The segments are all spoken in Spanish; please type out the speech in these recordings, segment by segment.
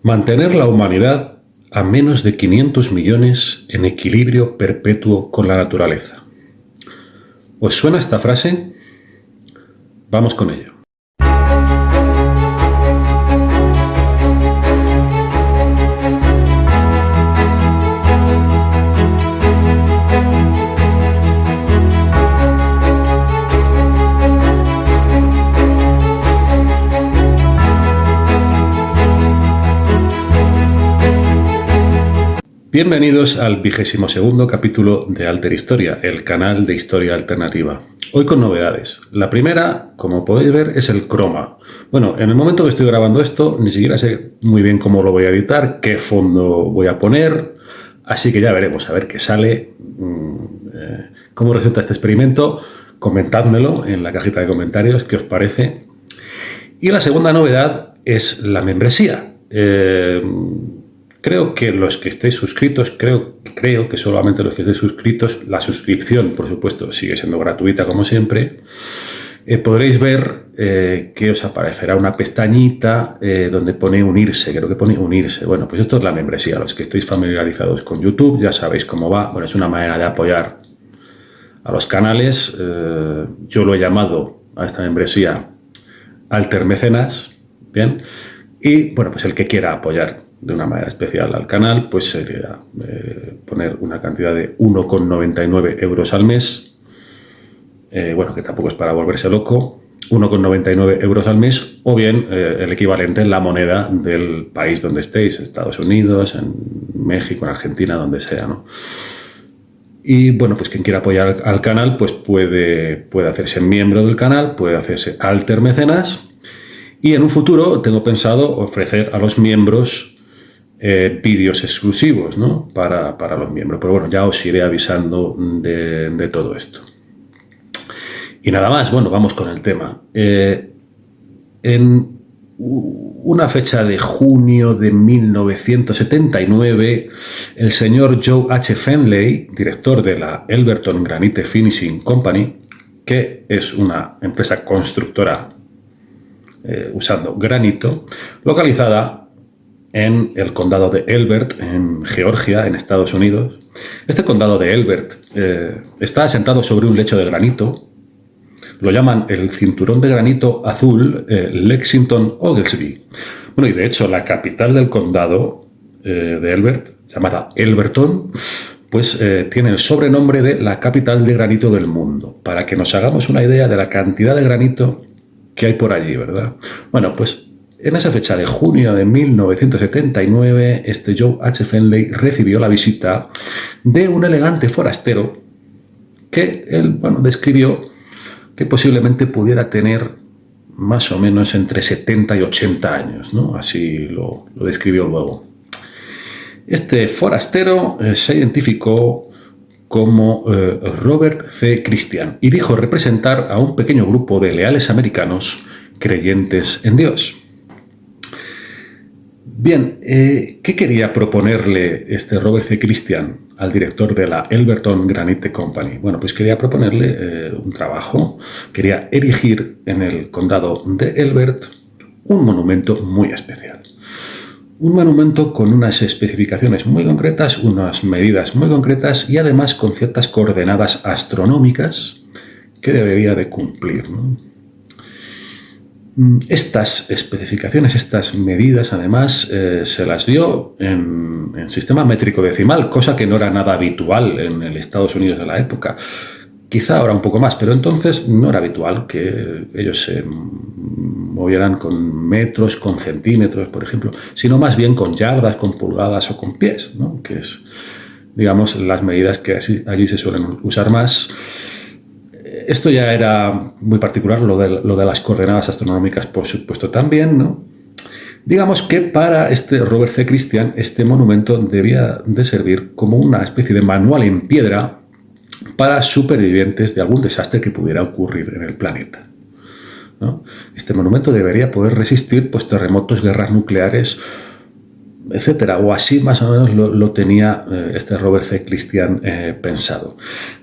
Mantener la humanidad a menos de 500 millones en equilibrio perpetuo con la naturaleza. ¿Os suena esta frase? Vamos con ello. Bienvenidos al 22º capítulo de Alter Historia, el canal de historia alternativa. Hoy con novedades. La primera, como podéis ver, es el croma. Bueno, en el momento que estoy grabando esto, ni siquiera sé muy bien cómo lo voy a editar, qué fondo voy a poner, así que ya veremos a ver qué sale, cómo resulta este experimento. Comentádmelo en la cajita de comentarios, qué os parece. Y la segunda novedad es la membresía. Creo que los que estéis suscritos, creo que solamente los que estéis suscritos, la suscripción, por supuesto, sigue siendo gratuita como siempre. Podréis ver que os aparecerá una pestañita donde pone unirse, creo que pone unirse. Bueno, pues esto es la membresía. Los que estéis familiarizados con YouTube ya sabéis cómo va. Bueno, es una manera de apoyar a los canales. Yo lo he llamado a esta membresía Alter Mecenas, ¿bien? Y bueno, pues el que quiera apoyar de una manera especial al canal, pues sería poner una cantidad de 1,99 euros al mes. Bueno, que tampoco es para volverse loco. 1,99 euros al mes, o bien el equivalente en la moneda del país donde estéis, Estados Unidos, en México, en Argentina, donde sea, ¿no? Y bueno, pues quien quiera apoyar al canal, pues puede hacerse miembro del canal, puede hacerse Alter Mecenas. Y en un futuro tengo pensado ofrecer a los miembros vídeos exclusivos, ¿no? para los miembros. Pero bueno, ya os iré avisando de todo esto. Y nada más, bueno, vamos con el tema. En una fecha de junio de 1979, el señor Joe H. Fenley, director de la Elberton Granite Finishing Company, que es una empresa constructora usando granito, localizada en el condado de Elbert, en Georgia, en Estados Unidos. Este condado de Elbert está asentado sobre un lecho de granito. Lo llaman el cinturón de granito azul Lexington Oglesby. Bueno, y de hecho la capital del condado de Elbert, llamada Elberton, pues tiene el sobrenombre de la capital de granito del mundo, para que nos hagamos una idea de la cantidad de granito que hay por allí, ¿verdad? Bueno, pues en esa fecha de junio de 1979, este Joe H. Fenley recibió la visita de un elegante forastero que él, bueno, describió que posiblemente pudiera tener más o menos entre 70 y 80 años, ¿no? Así lo describió luego. Este forastero se identificó como Robert C. Christian y dijo representar a un pequeño grupo de leales americanos creyentes en Dios. Bien, ¿qué quería proponerle este Robert C. Christian al director de la Elberton Granite Company? Bueno, pues quería proponerle un trabajo. Quería erigir en el condado de Elbert un monumento muy especial. Un monumento con unas especificaciones muy concretas, unas medidas muy concretas y además con ciertas coordenadas astronómicas que debería de cumplir, ¿no? Estas especificaciones, estas medidas, además, se las dio en sistema métrico decimal, cosa que no era nada habitual en el Estados Unidos de la época. Quizá ahora un poco más, pero entonces no era habitual que ellos se movieran con metros, con centímetros, por ejemplo, sino más bien con yardas, con pulgadas o con pies, ¿no? Que es, digamos, las medidas que allí se suelen usar más. Esto ya era muy particular, lo de las coordenadas astronómicas, por supuesto, también, ¿no? Digamos que para este Robert C. Christian, este monumento debía de servir como una especie de manual en piedra para supervivientes de algún desastre que pudiera ocurrir en el planeta, ¿no? Este monumento debería poder resistir pues, terremotos, guerras nucleares, etcétera, o así más o menos lo tenía este Robert C. Christian pensado.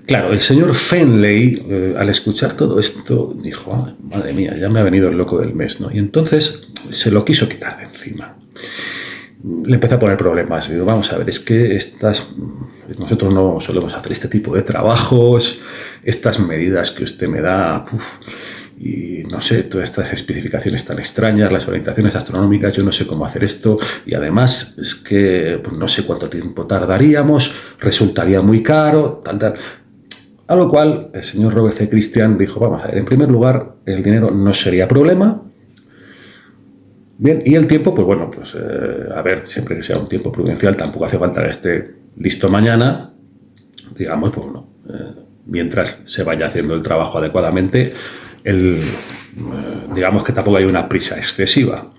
Claro, el señor Fenley, al escuchar todo esto, dijo, madre mía, ya me ha venido el loco del mes, ¿no? Y entonces se lo quiso quitar de encima. le empecé a poner problemas. Y digo, vamos a ver, es que nosotros no solemos hacer este tipo de trabajos, estas medidas que usted me da, y no sé, todas estas especificaciones tan extrañas, las orientaciones astronómicas, yo no sé cómo hacer esto, y además es que pues, no sé cuánto tiempo tardaríamos, resultaría muy caro, tal. A lo cual el señor Robert C. Christian dijo, vamos a ver, en primer lugar, el dinero no sería problema. Bien, y el tiempo, pues bueno, pues a ver, siempre que sea un tiempo prudencial, tampoco hace falta que esté listo mañana, digamos, pues bueno, mientras se vaya haciendo el trabajo adecuadamente, digamos que tampoco hay una prisa excesiva.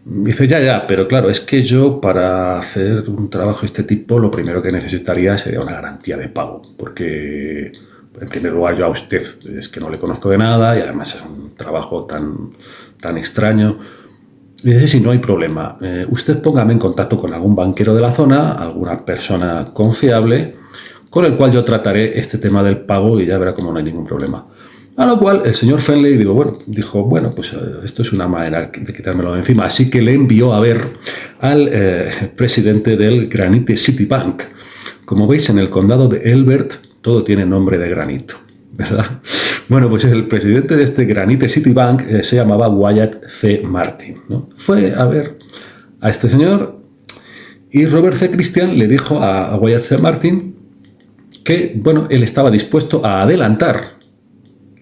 Dice, ya, pero claro, es que yo para hacer un trabajo de este tipo, lo primero que necesitaría sería una garantía de pago, porque en primer lugar yo a usted es que no le conozco de nada y además es un trabajo tan extraño. Dice, sí, no hay problema. Usted póngame en contacto con algún banquero de la zona, alguna persona confiable, con el cual yo trataré este tema del pago y ya verá cómo no hay ningún problema. A lo cual el señor Fenley dijo, bueno, pues esto es una manera de quitármelo de encima. Así que le envió a ver al presidente del Granite City Bank. Como veis, en el condado de Elbert todo tiene nombre de granito, ¿verdad? Bueno, pues el presidente de este Granite City Bank se llamaba Wyatt C. Martin, ¿no? Fue a ver a este señor y Robert C. Christian le dijo a Wyatt C. Martin que, bueno, él estaba dispuesto a adelantar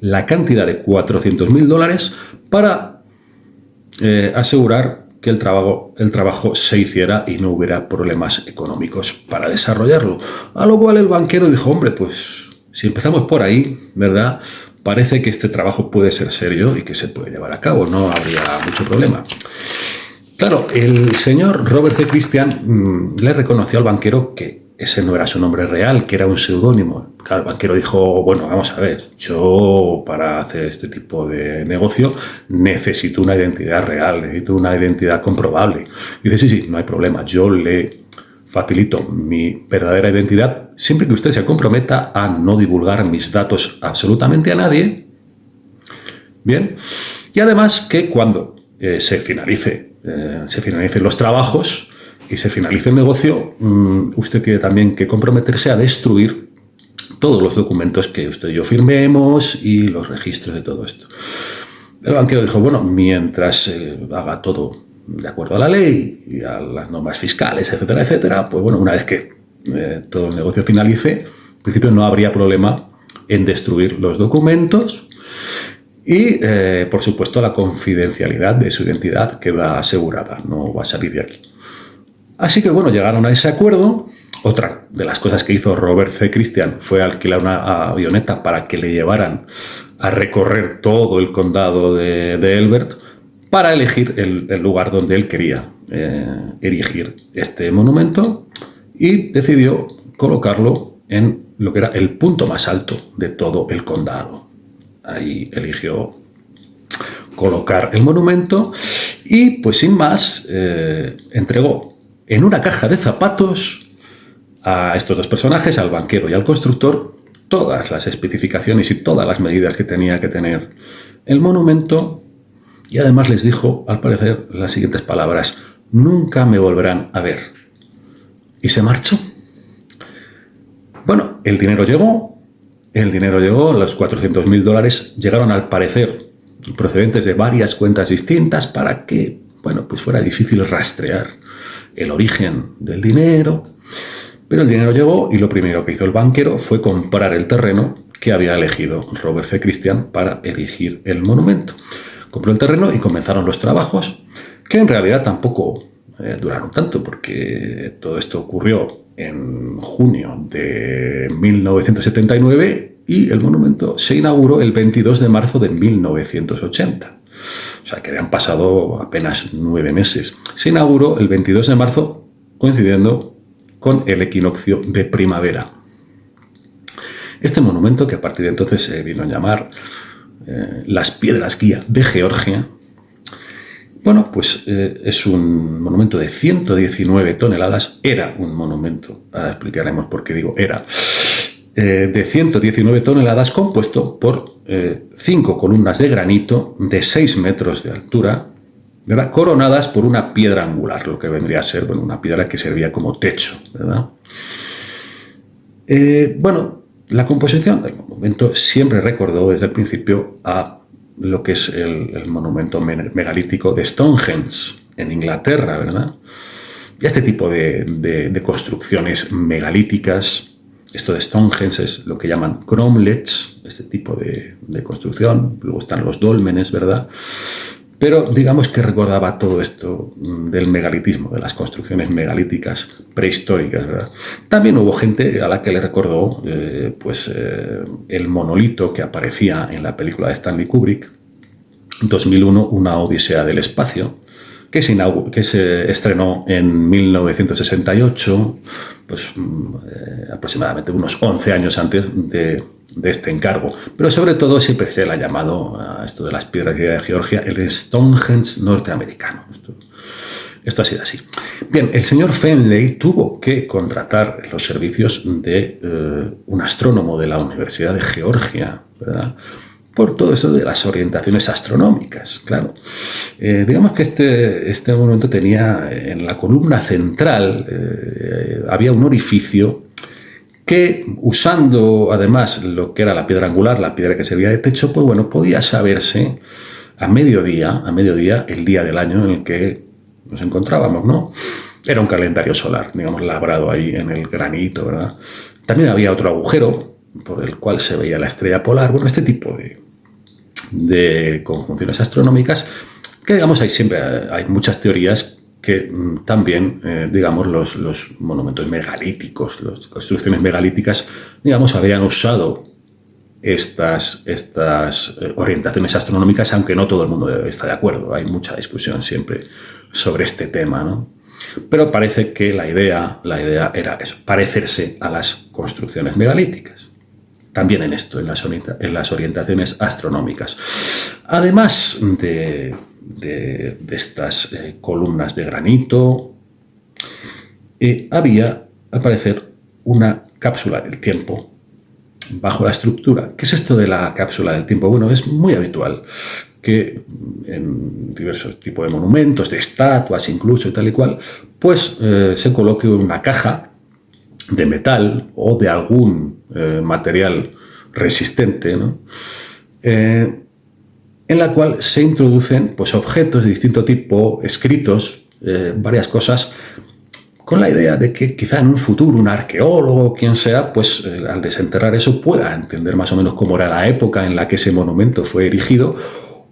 la cantidad de $400,000 para asegurar que el trabajo se hiciera y no hubiera problemas económicos para desarrollarlo. A lo cual el banquero dijo, hombre, pues si empezamos por ahí, ¿verdad? Parece que este trabajo puede ser serio y que se puede llevar a cabo, no habría mucho problema. Claro, el señor Robert C. Christian le reconoció al banquero que ese no era su nombre real, que era un seudónimo. Claro, el banquero dijo, bueno, vamos a ver, yo para hacer este tipo de negocio necesito una identidad real, necesito una identidad comprobable. Y dice, sí, no hay problema, yo le facilito mi verdadera identidad siempre que usted se comprometa a no divulgar mis datos absolutamente a nadie. Bien, y además que cuando se finalicen los trabajos y se finalice el negocio, usted tiene también que comprometerse a destruir todos los documentos que usted y yo firmemos y los registros de todo esto. El banquero dijo, bueno, mientras haga todo de acuerdo a la ley y a las normas fiscales, etcétera, etcétera, pues bueno, una vez que todo el negocio finalice, en principio no habría problema en destruir los documentos y, por supuesto, la confidencialidad de su identidad queda asegurada, no va a salir de aquí. Así que, bueno, llegaron a ese acuerdo. Otra de las cosas que hizo Robert C. Christian fue alquilar una avioneta para que le llevaran a recorrer todo el condado de Elbert para elegir el lugar donde él quería erigir este monumento y decidió colocarlo en lo que era el punto más alto de todo el condado. Ahí eligió colocar el monumento y, pues sin más, entregó en una caja de zapatos a estos dos personajes, al banquero y al constructor, todas las especificaciones y todas las medidas que tenía que tener el monumento y además les dijo, al parecer, las siguientes palabras: nunca me volverán a ver. Y se marchó. Bueno, el dinero llegó, los $400,000 llegaron al parecer procedentes de varias cuentas distintas para que, bueno, pues fuera difícil rastrear el origen del dinero. Pero el dinero llegó y lo primero que hizo el banquero fue comprar el terreno que había elegido Robert C. Christian para erigir el monumento. Compró el terreno y comenzaron los trabajos, que en realidad tampoco duraron tanto, porque todo esto ocurrió en junio de 1979 y el monumento se inauguró el 22 de marzo de 1980. O sea, que habían pasado apenas 9 meses. Se inauguró el 22 de marzo, coincidiendo con el equinoccio de primavera. Este monumento, que a partir de entonces se vino a llamar las Piedras Guía de Georgia, bueno, pues es un monumento de 119 toneladas. Era un monumento, ahora explicaremos por qué digo era, de 119 toneladas, compuesto por 5 columnas de granito de 6 metros de altura, ¿verdad? Coronadas por una piedra angular, lo que vendría a ser, bueno, una piedra que servía como techo, ¿verdad? Bueno, la composición del monumento siempre recordó desde el principio a lo que es el monumento megalítico de Stonehenge en Inglaterra, ¿verdad? Y este tipo de construcciones megalíticas, esto de Stonehenge es lo que llaman cromlechs, este tipo de construcción, luego están los dólmenes, ¿verdad? Pero digamos que recordaba todo esto del megalitismo, de las construcciones megalíticas prehistóricas, ¿verdad? También hubo gente a la que le recordó el monolito que aparecía en la película de Stanley Kubrick, 2001, Una Odisea del Espacio, que se estrenó en 1968, pues aproximadamente unos 11 años antes de este encargo. Pero sobre todo siempre se le ha llamado a esto de las piedras de Georgia el Stonehenge norteamericano. Esto ha sido así. Bien, el señor Fenley tuvo que contratar los servicios de un astrónomo de la Universidad de Georgia, ¿verdad?, por todo eso de las orientaciones astronómicas, claro. Digamos que este monumento tenía en la columna central, había un orificio que, usando además lo que era la piedra angular, la piedra que servía de techo, pues bueno, podía saberse a mediodía, el día del año en el que nos encontrábamos, ¿no? Era un calendario solar, digamos, labrado ahí en el granito, ¿verdad? También había otro agujero por el cual se veía la estrella polar. Bueno, este tipo de conjunciones astronómicas, que digamos hay muchas teorías que también, digamos, los monumentos megalíticos, las construcciones megalíticas, digamos, habían usado estas orientaciones astronómicas, aunque no todo el mundo está de acuerdo. Hay mucha discusión siempre sobre este tema, ¿no? Pero parece que la idea era eso, parecerse a las construcciones megalíticas. También en esto, en las orientaciones astronómicas. Además de estas columnas de granito, había, al parecer, una cápsula del tiempo bajo la estructura. ¿Qué es esto de la cápsula del tiempo? Bueno, es muy habitual que en diversos tipos de monumentos, de estatuas incluso y tal y cual, pues se coloque una caja de metal o de algún material resistente, ¿no? En la cual se introducen pues, objetos de distinto tipo, escritos, varias cosas, con la idea de que quizá en un futuro un arqueólogo o quien sea, pues al desenterrar eso pueda entender más o menos cómo era la época en la que ese monumento fue erigido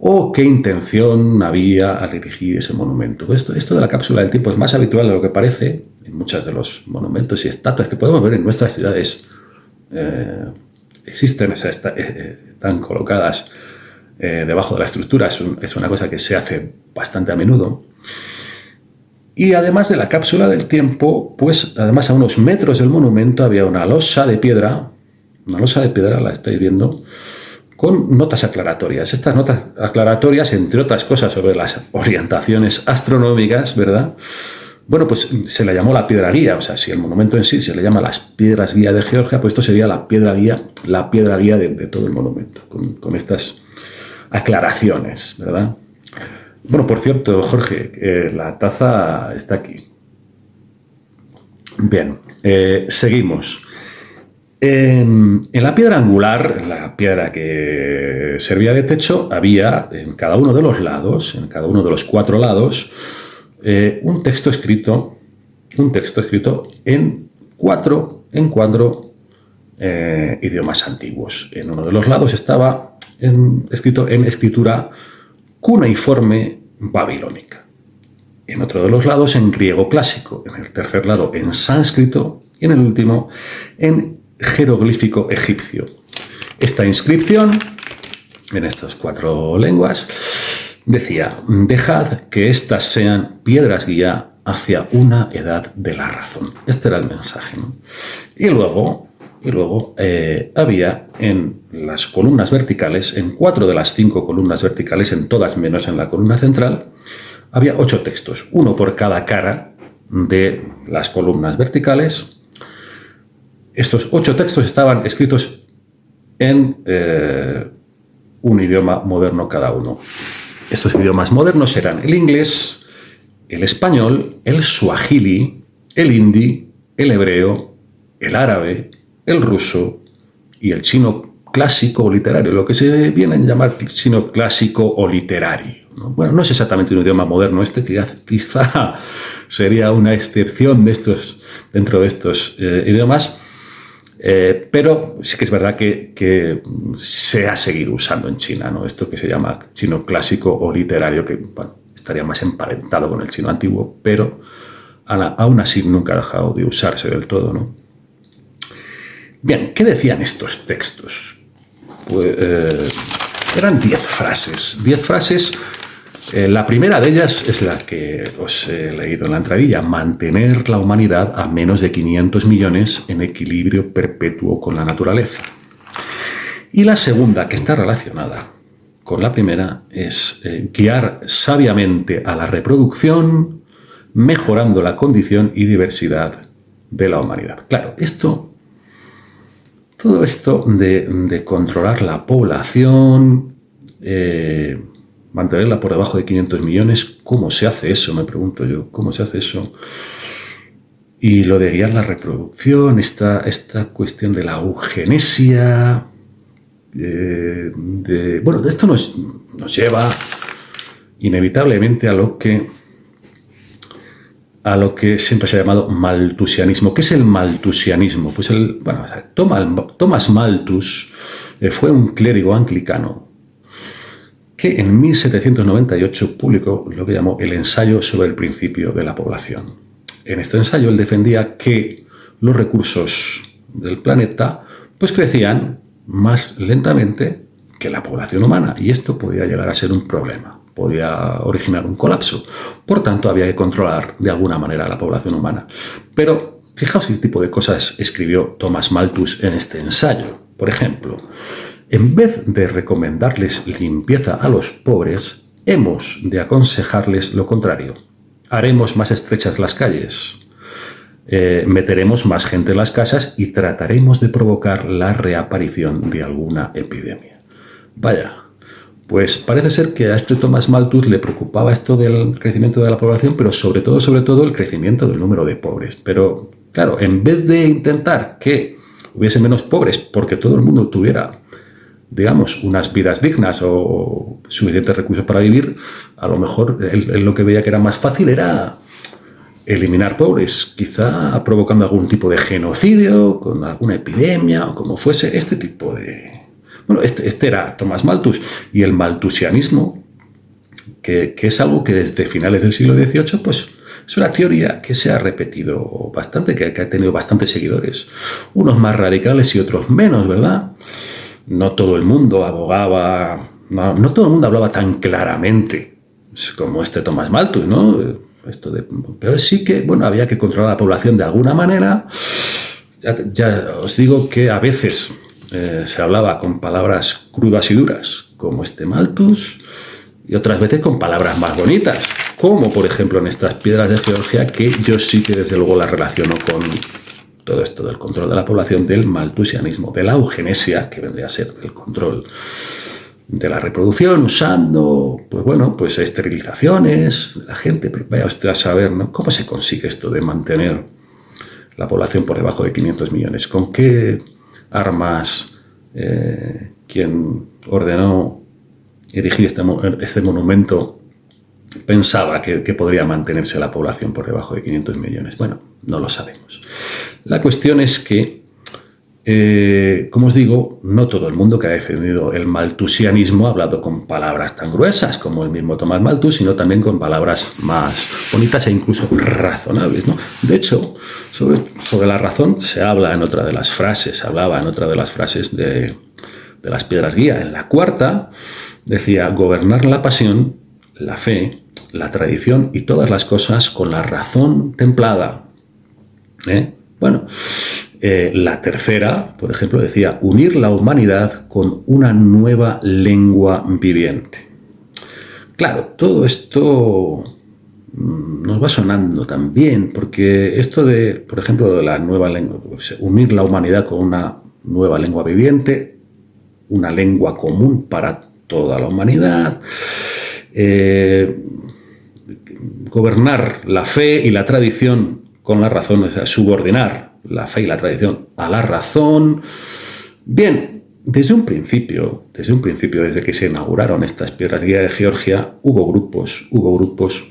o qué intención había al erigir ese monumento. Esto de la cápsula del tiempo es más habitual de lo que parece en muchos de los monumentos y estatuas que podemos ver en nuestras ciudades. Existen, están colocadas debajo de la estructura, es una cosa que se hace bastante a menudo. Y además de la cápsula del tiempo, pues además a unos metros del monumento había una losa de piedra, la estáis viendo, con notas aclaratorias. Estas notas aclaratorias, entre otras cosas sobre las orientaciones astronómicas, ¿verdad?, bueno, pues se le llamó la piedra guía. O sea, si el monumento en sí se le llama las piedras guía de Georgia, pues esto sería la piedra guía de todo el monumento, con estas aclaraciones, ¿verdad? Bueno, por cierto, Jorge, la taza está aquí. Bien, seguimos. En la piedra angular, la piedra que servía de techo, había en cada uno de los lados, en cada uno de los 4 lados, un texto escrito en 4 idiomas antiguos. En uno de los lados estaba escrito en escritura cuneiforme babilónica. En otro de los lados en griego clásico. En el tercer lado en sánscrito. Y en el último en jeroglífico egipcio. Esta inscripción, en estas 4 lenguas, decía: dejad que estas sean piedras guía hacia una edad de la razón. Este era el mensaje, ¿no? Y luego había en las columnas verticales, en 4 de las 5 columnas verticales, en todas menos en la columna central, había 8 textos, uno por cada cara de las columnas verticales. Estos 8 textos estaban escritos en un idioma moderno cada uno. Estos idiomas modernos eran el inglés, el español, el suajili, el hindi, el hebreo, el árabe, el ruso y el chino clásico o literario, lo que se viene a llamar chino clásico o literario, ¿no? Bueno, no es exactamente un idioma moderno este, que quizá sería una excepción dentro de estos idiomas, pero sí que es verdad que se ha seguido usando en China, ¿no? Esto que se llama chino clásico o literario, que bueno, estaría más emparentado con el chino antiguo, pero aún así nunca ha dejado de usarse del todo, ¿no? Bien, ¿qué decían estos textos? Pues eran 10 frases. 10 frases. La primera de ellas es la que os he leído en la entradilla: mantener la humanidad a menos de 500 millones en equilibrio perpetuo con la naturaleza. Y la segunda, que está relacionada con la primera, es guiar sabiamente a la reproducción, mejorando la condición y diversidad de la humanidad. Claro, todo esto de controlar la población, mantenerla por debajo de 500 millones, ¿cómo se hace eso? Me pregunto yo, ¿cómo se hace eso? Y lo de guiar la reproducción, esta cuestión de la eugenesia, bueno, esto nos lleva inevitablemente a lo que siempre se ha llamado malthusianismo. ¿Qué es el malthusianismo? Pues Thomas Malthus fue un clérigo anglicano que en 1798 publicó lo que llamó el ensayo sobre el principio de la población. En este ensayo él defendía que los recursos del planeta pues crecían más lentamente que la población humana, y esto podía llegar a ser un problema, podía originar un colapso. Por tanto, había que controlar de alguna manera a la población humana. Pero fijaos qué tipo de cosas escribió Thomas Malthus en este ensayo. Por ejemplo, en vez de recomendarles limpieza a los pobres, hemos de aconsejarles lo contrario. Haremos más estrechas las calles, meteremos más gente en las casas y trataremos de provocar la reaparición de alguna epidemia. Vaya, pues parece ser que a este Thomas Malthus le preocupaba esto del crecimiento de la población, pero sobre todo el crecimiento del número de pobres. Pero claro, en vez de intentar que hubiese menos pobres porque todo el mundo tuviera, digamos, unas vidas dignas o suficientes recursos para vivir, a lo mejor él lo que veía que era más fácil era eliminar pobres, quizá provocando algún tipo de genocidio, con alguna epidemia o como fuese, este tipo de... Bueno, este era Thomas Malthus, y el malthusianismo, que es algo que desde finales del siglo XVIII, pues es una teoría que se ha repetido bastante, que ha tenido bastantes seguidores, unos más radicales y otros menos, ¿verdad? No todo el mundo abogaba, no todo el mundo hablaba tan claramente como este Thomas Malthus, ¿no? Pero sí que, bueno, había que controlar a la población de alguna manera. Ya os digo que a veces se hablaba con palabras crudas y duras, como este Malthus, y otras veces con palabras más bonitas, como por ejemplo en estas piedras de Georgia, que yo sí que desde luego las relaciono con todo esto del control de la población, del malthusianismo, de la eugenesia, que vendría a ser el control de la reproducción, usando, pues bueno, pues esterilizaciones de la gente. Pero vaya usted a saber, ¿no?, cómo se consigue esto de mantener la población por debajo de 500 millones. ¿Con qué armas quien ordenó erigir este monumento pensaba que podría mantenerse la población por debajo de 500 millones? Bueno, no lo sabemos. La cuestión es que, como os digo, no todo el mundo que ha defendido el malthusianismo ha hablado con palabras tan gruesas como el mismo Thomas Malthus, sino también con palabras más bonitas e incluso razonables, ¿no? De hecho, sobre la razón se habla en otra de las frases, de las piedras guía. En la cuarta decía: gobernar la pasión, la fe, la tradición y todas las cosas con la razón templada. Bueno, la tercera, por ejemplo, decía: unir la humanidad con una nueva lengua viviente. Claro, todo esto nos va sonando también, porque esto de, por ejemplo, de la nueva lengua, unir la humanidad con una nueva lengua viviente, una lengua común para toda la humanidad, gobernar la fe y la tradición con la razón, o sea, subordinar la fe y la tradición a la razón. Bien, desde un principio, desde que se inauguraron estas piedras guía de Georgia, hubo grupos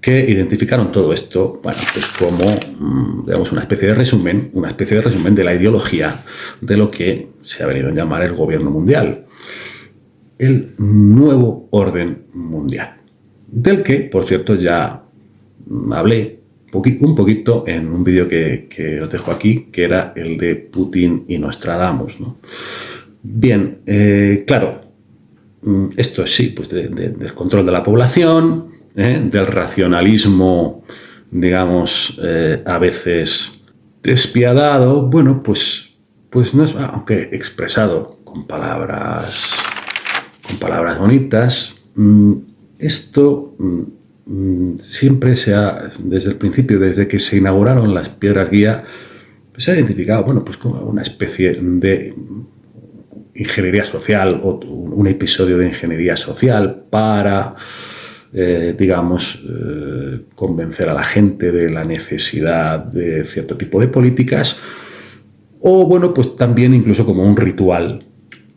que identificaron todo esto, bueno, pues como, digamos, una especie de resumen de la ideología de lo que se ha venido a llamar el gobierno mundial, el nuevo orden mundial, del que, por cierto, ya hablé un poquito en un vídeo que os dejo aquí, que era el de Putin y Nostradamus, ¿no? Bien, claro, esto sí, pues del control de la población, del racionalismo, digamos, a veces despiadado, bueno, pues no es, aunque expresado con palabras bonitas, esto siempre desde el principio, desde que se inauguraron las piedras guía, pues se ha identificado, bueno, pues como una especie de ingeniería social o un episodio de ingeniería social para, digamos, convencer a la gente de la necesidad de cierto tipo de políticas, o bueno, pues también incluso como un ritual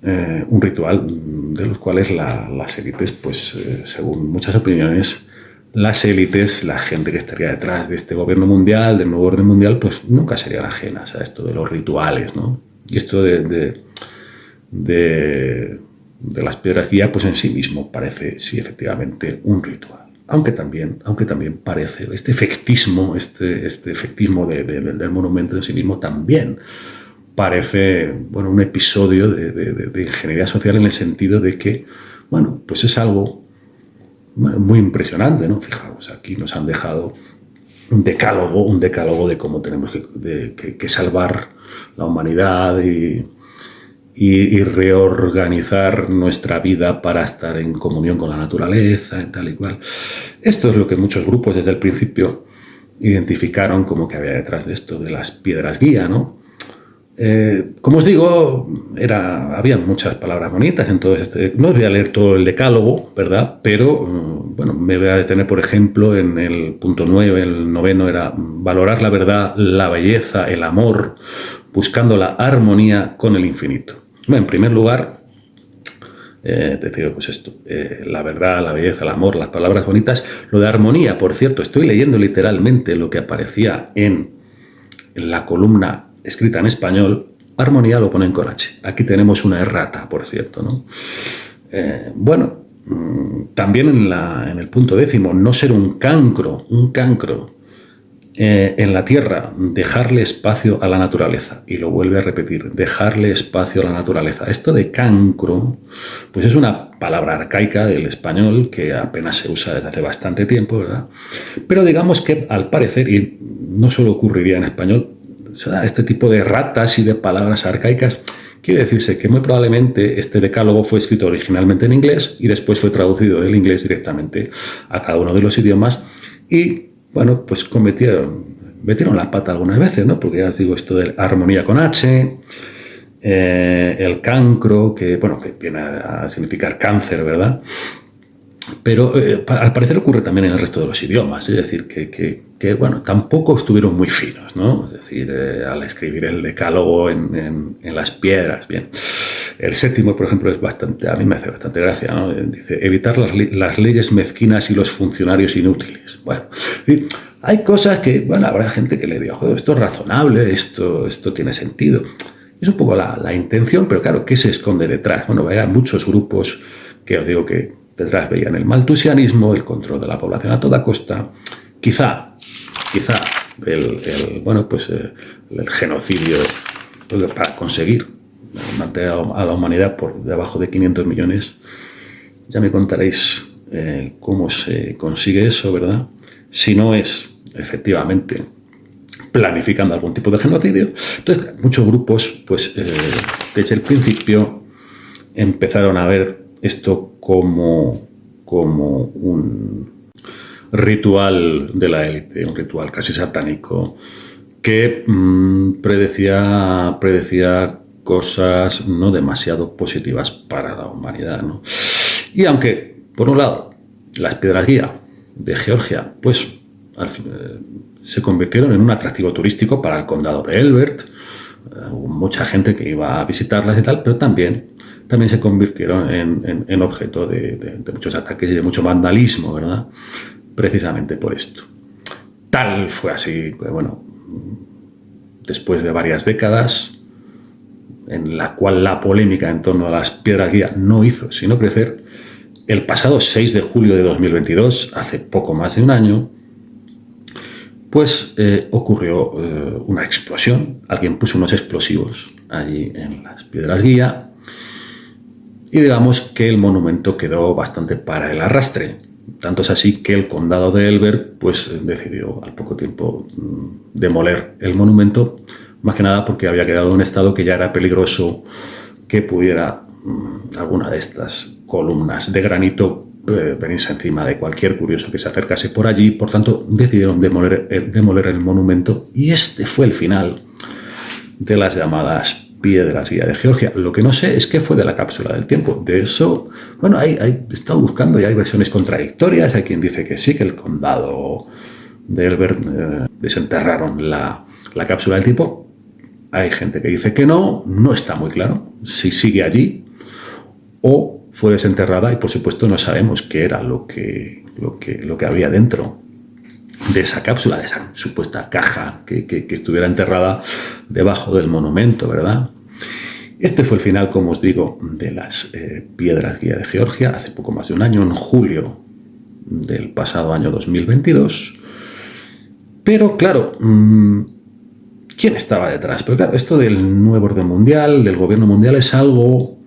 de los cuales las élites, pues según muchas opiniones, las élites, la gente que estaría detrás de este gobierno mundial, del nuevo orden mundial, pues nunca serían ajenas a esto de los rituales, ¿no? Y esto de las piedras guía, pues en sí mismo parece, sí, efectivamente, un ritual. Aunque también parece, este efectismo del monumento en sí mismo también parece, bueno, un episodio de ingeniería social, en el sentido de que, bueno, pues es algo muy impresionante, ¿no? Fijaos, aquí nos han dejado un decálogo de cómo tenemos que salvar la humanidad y reorganizar nuestra vida para estar en comunión con la naturaleza y tal y cual. Esto es lo que muchos grupos desde el principio identificaron como que había detrás de esto de las piedras guía, ¿no? Como os digo, había muchas palabras bonitas en todo este. No os voy a leer todo el decálogo, ¿verdad? Pero, bueno, me voy a detener, por ejemplo, en el punto 9, el noveno era valorar la verdad, la belleza, el amor, buscando la armonía con el infinito. Bueno, en primer lugar, decir, pues esto, la verdad, la belleza, el amor, las palabras bonitas. Lo de armonía, por cierto, estoy leyendo literalmente lo que aparecía en la columna escrita en español. Armonía lo ponen con H. Aquí tenemos una errata, por cierto, ¿no? Bueno, también en el punto 10, no ser un cancro en la tierra, dejarle espacio a la naturaleza. Y lo vuelve a repetir, dejarle espacio a la naturaleza. Esto de cancro, pues es una palabra arcaica del español que apenas se usa desde hace bastante tiempo, ¿verdad? Pero digamos que al parecer, y no solo ocurriría en español, este tipo de ratas y de palabras arcaicas, quiere decirse que muy probablemente este decálogo fue escrito originalmente en inglés y después fue traducido del inglés directamente a cada uno de los idiomas y, bueno, pues metieron la pata algunas veces, ¿no? Porque ya os digo, esto de armonía con H, el cancro, que, bueno, que viene a significar cáncer, ¿verdad? Pero al parecer ocurre también en el resto de los idiomas, es decir, que bueno, tampoco estuvieron muy finos, ¿no? Es decir, al escribir el decálogo en las piedras, bien. El séptimo, por ejemplo, a mí me hace bastante gracia, ¿no? Dice, evitar las leyes mezquinas y los funcionarios inútiles. Bueno, hay cosas que, bueno, habrá gente que le diga, joder, esto es razonable, esto tiene sentido. Es un poco la intención, pero claro, ¿qué se esconde detrás? Bueno, hay muchos grupos que os digo que detrás veían el maltusianismo, el control de la población a toda costa, quizá el genocidio para conseguir mantener a la humanidad por debajo de 500 millones. Ya me contaréis cómo se consigue eso, ¿verdad? Si no es efectivamente planificando algún tipo de genocidio. Entonces, muchos grupos, pues desde el principio empezaron a ver esto como un ritual de la élite, un ritual casi satánico que predecía cosas no demasiado positivas para la humanidad, ¿no? Y aunque Por un lado, las piedras guía de Georgia, pues se convirtieron en un atractivo turístico para el condado de Elbert. Hubo mucha gente que iba a visitarlas y tal, pero también se convirtieron en objeto de muchos ataques y de mucho vandalismo, ¿verdad? Precisamente por esto. Tal fue así, pues bueno, después de varias décadas, en la cual la polémica en torno a las piedras guía no hizo sino crecer, el pasado 6 de julio de 2022, hace poco más de un año, pues ocurrió una explosión. Alguien puso unos explosivos allí en las piedras guía y digamos que el monumento quedó bastante para el arrastre. Tanto es así que el condado de Elbert pues decidió al poco tiempo demoler el monumento, más que nada porque había quedado en un estado que ya era peligroso que pudiera alguna de estas columnas de granito venirse encima de cualquier curioso que se acercase por allí. Por tanto, decidieron demoler el monumento y este fue el final de las llamadas piedras guía de Georgia. Lo que no sé es qué fue de la cápsula del tiempo. De eso, bueno, he estado buscando y hay versiones contradictorias. Hay quien dice que sí, que el condado de Elbert desenterraron la cápsula del tiempo. Hay gente que dice que no está muy claro si sigue allí o fue desenterrada y por supuesto no sabemos qué era lo que había dentro de esa cápsula, de esa supuesta caja que estuviera enterrada debajo del monumento, ¿verdad? Este fue el final, como os digo, de las piedras guía de Georgia, hace poco más de un año, en julio del pasado año 2022. Pero claro, ¿quién estaba detrás? Pero claro, esto del nuevo orden mundial, del gobierno mundial, es algo,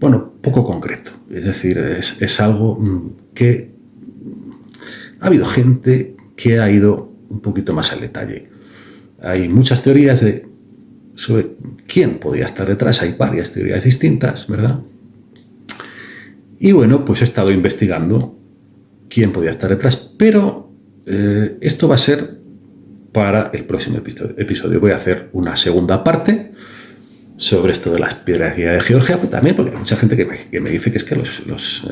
bueno, poco concreto. Es decir, es algo que ha habido gente que ha ido un poquito más al detalle. Hay muchas teorías sobre quién podía estar detrás. Hay varias teorías distintas, ¿verdad? Y bueno, pues he estado investigando quién podía estar detrás, pero esto va a ser para el próximo episodio. Voy a hacer una segunda parte sobre esto de las piedras guía de Georgia, pues también porque hay mucha gente que me dice que es que los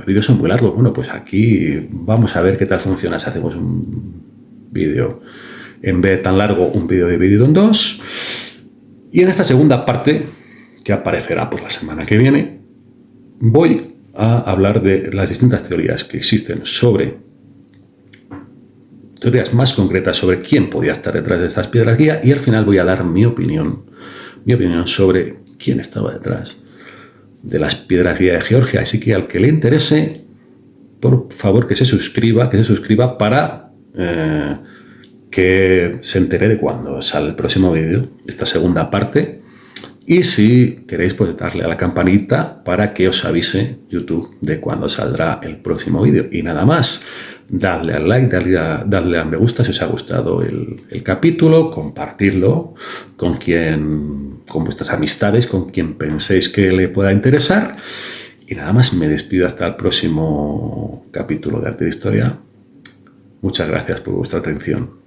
vídeos son muy largos. Bueno, pues aquí vamos a ver qué tal funciona si hacemos un vídeo, en vez de tan largo, un vídeo dividido en dos. Y en esta segunda parte, que aparecerá por la semana que viene, voy a hablar de las distintas teorías que existen teorías más concretas sobre quién podía estar detrás de estas piedras guía, y al final voy a dar mi opinión sobre quién estaba detrás de las piedras guía de Georgia. Así que al que le interese, por favor que se suscriba para que se entere de cuando sale el próximo vídeo, esta segunda parte. Y si queréis, pues darle a la campanita para que os avise YouTube de cuando saldrá el próximo vídeo. Y nada más, dadle al like, dadle a me gusta si os ha gustado el capítulo, compartirlo con vuestras amistades, con quien penséis que le pueda interesar. Y nada más, me despido hasta el próximo capítulo de Arte de Historia. Muchas gracias por vuestra atención.